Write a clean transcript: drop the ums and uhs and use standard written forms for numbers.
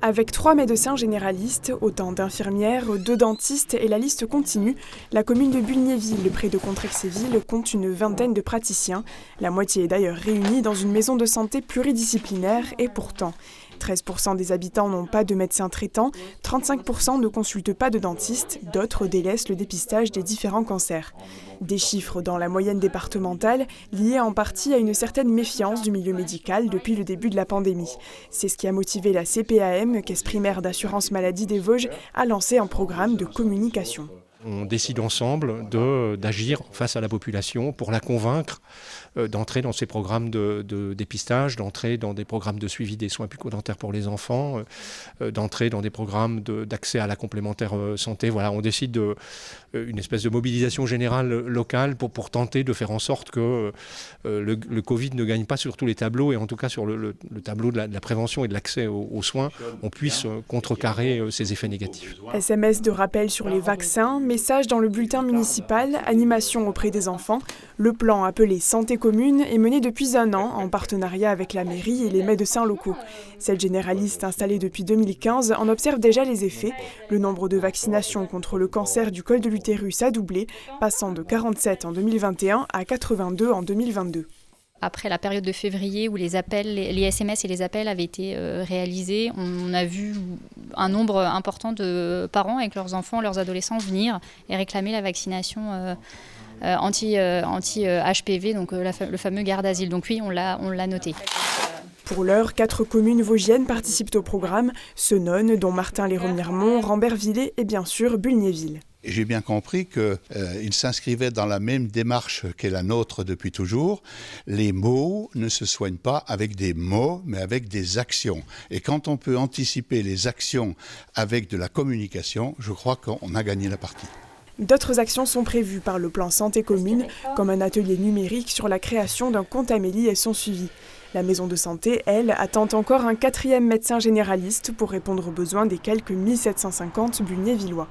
Avec 3 médecins généralistes, autant d'infirmières, 2 dentistes et la liste continue, la commune de Bulgnéville, près de Contrexéville, compte une vingtaine de praticiens. La moitié est d'ailleurs réunie dans une maison de santé pluridisciplinaire et pourtant, 13% des habitants n'ont pas de médecin traitant, 35% ne consultent pas de dentiste, d'autres délaissent le dépistage des différents cancers. Des chiffres dans la moyenne départementale liés en partie à une certaine méfiance du milieu médical depuis le début de la pandémie. C'est ce qui a motivé la CPAM, Caisse primaire d'assurance maladie des Vosges, à lancer un programme de communication. On décide ensemble d'agir face à la population pour la convaincre d'entrer dans ces programmes de dépistage, d'entrer dans des programmes de suivi des soins bucco-dentaires pour les enfants, d'entrer dans des programmes d'accès à la complémentaire santé. Voilà, on décide une espèce de mobilisation générale locale pour tenter de faire en sorte que le Covid ne gagne pas sur tous les tableaux et en tout cas sur le tableau de la prévention et de l'accès aux soins, on puisse contrecarrer ces effets négatifs. SMS de rappel sur les vaccins, message dans le bulletin municipal, animation auprès des enfants. Le plan appelé Santé commune est mené depuis un an en partenariat avec la mairie et les médecins locaux. Cette généraliste installée depuis 2015 en observe déjà les effets. Le nombre de vaccinations contre le cancer du col de l'utérus a doublé, passant de 47 en 2021 à 82 en 2022. Après la période de février où les SMS et les appels avaient été réalisés, on a vu un nombre important de parents avec leurs enfants, leurs adolescents venir et réclamer la vaccination anti-HPV, donc le fameux Gardasil. Donc oui, on l'a noté. Pour l'heure, 4 communes vosgiennes participent au programme, Senones, dont Martin-les-Remiremont, Rambervillers et bien sûr Bulgnéville. J'ai bien compris qu'il s'inscrivait dans la même démarche qu'est la nôtre depuis toujours. Les mots ne se soignent pas avec des mots, mais avec des actions. Et quand on peut anticiper les actions avec de la communication, je crois qu'on a gagné la partie. D'autres actions sont prévues par le plan Santé commune, comme un atelier numérique sur la création d'un compte Amélie et son suivi. La maison de santé, elle, attend encore un 4e médecin généraliste pour répondre aux besoins des quelques 1750 Bulgnévillois.